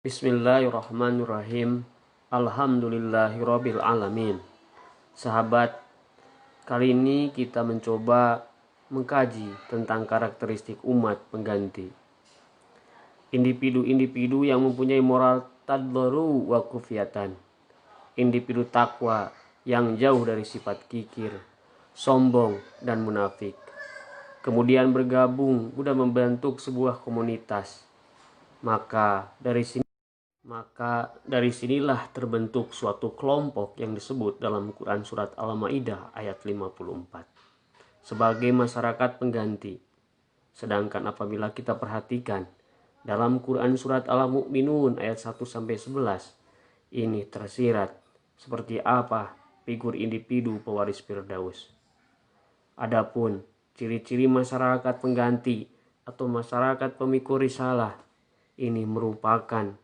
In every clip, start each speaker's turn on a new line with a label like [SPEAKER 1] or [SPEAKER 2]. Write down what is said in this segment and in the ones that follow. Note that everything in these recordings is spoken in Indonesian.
[SPEAKER 1] Bismillahirrahmanirrahim. Alhamdulillahirabbil alamin. Sahabat, kali ini kita mencoba mengkaji tentang karakteristik umat pengganti. Individu-individu yang mempunyai moral tadbaru wa kufiyatan. Individu takwa yang jauh dari sifat kikir, sombong dan munafik. Kemudian bergabung guna membentuk sebuah komunitas. Maka dari sinilah terbentuk suatu kelompok yang disebut dalam Quran surat Al-Maidah ayat 54 sebagai masyarakat pengganti. Sedangkan apabila kita perhatikan dalam Quran surat Al-Mu'minun ayat 1-11 ini tersirat seperti apa figur individu pewaris Firdaus. Adapun ciri-ciri masyarakat pengganti atau masyarakat pemikul risalah ini merupakan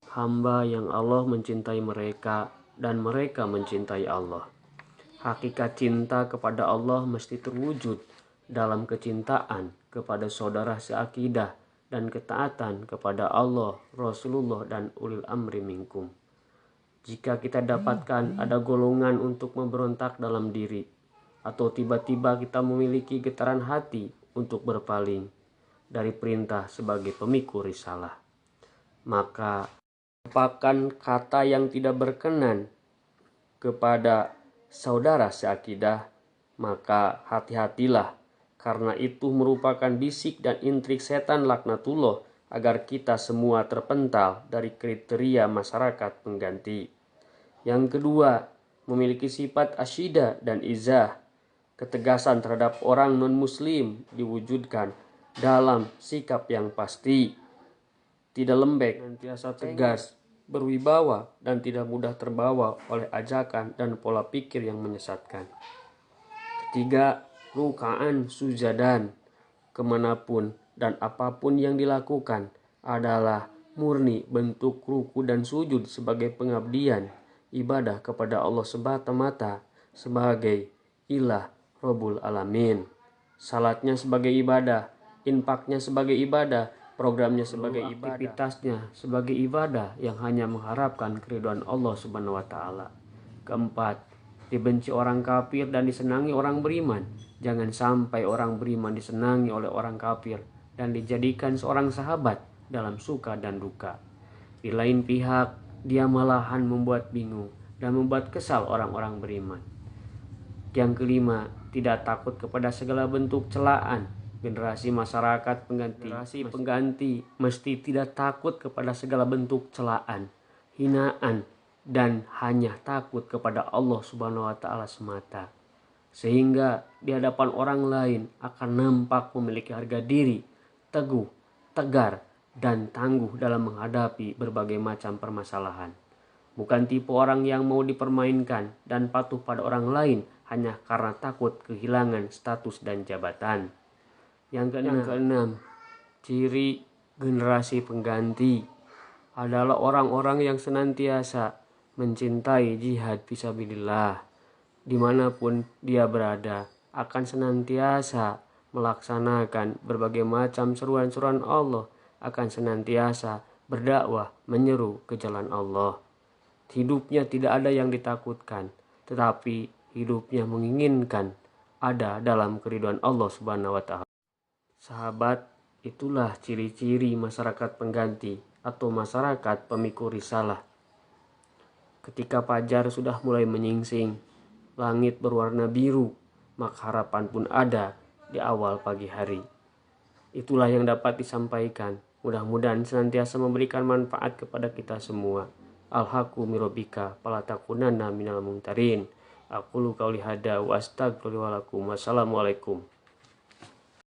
[SPEAKER 1] hamba yang Allah mencintai mereka dan mereka mencintai Allah. Hakikat cinta kepada Allah mesti terwujud dalam kecintaan kepada saudara seakidah dan ketaatan kepada Allah, Rasulullah dan ulil amri minkum. Jika kita dapatkan ada golongan untuk memberontak dalam diri atau tiba-tiba kita memiliki getaran hati untuk berpaling dari perintah sebagai pemikul risalah, maka merupakan kata yang tidak berkenan kepada saudara seakidah, maka hati-hatilah, karena itu merupakan bisik dan intrik setan laknatullah agar kita semua terpental dari kriteria masyarakat pengganti. Yang kedua, memiliki sifat asyida dan izah. Ketegasan terhadap orang non-muslim diwujudkan dalam sikap yang pasti, tidak lembek, senantiasa tegas, berwibawa, dan tidak mudah terbawa oleh ajakan dan pola pikir yang menyesatkan. Ketiga, rukaan sujadan, kemanapun dan apapun yang dilakukan adalah murni bentuk ruku dan sujud sebagai pengabdian ibadah kepada Allah semata-mata sebagai ilah Rabbul Alamin. Salatnya sebagai ibadah, infaknya sebagai ibadah, programnya sebagai ibadah, aktivitasnya sebagai ibadah yang hanya mengharapkan keridhaan Allah Subhanahu wa taala. Keempat, dibenci orang kafir dan disenangi orang beriman. Jangan sampai orang beriman disenangi oleh orang kafir dan dijadikan seorang sahabat dalam suka dan duka. Di lain pihak, dia malahan membuat bingung dan membuat kesal orang-orang beriman. Yang kelima, tidak takut kepada segala bentuk celaan. Generasi masyarakat pengganti mesti tidak takut kepada segala bentuk celaan, hinaan, dan hanya takut kepada Allah Subhanahu wa taala semata. Sehingga di hadapan orang lain akan nampak memiliki harga diri, teguh, tegar, dan tangguh dalam menghadapi berbagai macam permasalahan. Bukan tipe orang yang mau dipermainkan dan patuh pada orang lain hanya karena takut kehilangan status dan jabatan. Yang keenam, ciri generasi pengganti adalah orang-orang yang senantiasa mencintai jihad fisabilillah. Dimanapun dia berada, akan senantiasa melaksanakan berbagai macam seruan-seruan Allah, akan senantiasa berdakwah menyeru ke jalan Allah. Hidupnya tidak ada yang ditakutkan, tetapi hidupnya menginginkan ada dalam keridhaan Allah Subhanahu wa taala. Sahabat, itulah ciri-ciri masyarakat pengganti atau masyarakat pemikul risalah. Ketika fajar sudah mulai menyingsing, langit berwarna biru, maka harapan pun ada di awal pagi hari. Itulah yang dapat disampaikan. Mudah-mudahan senantiasa memberikan manfaat kepada kita semua. Al-haqqu mirobika falatakunanna minal mumtarin. Aqulu qauli hada wa astaghfirullaha wa lakum. Wassalamualaikum.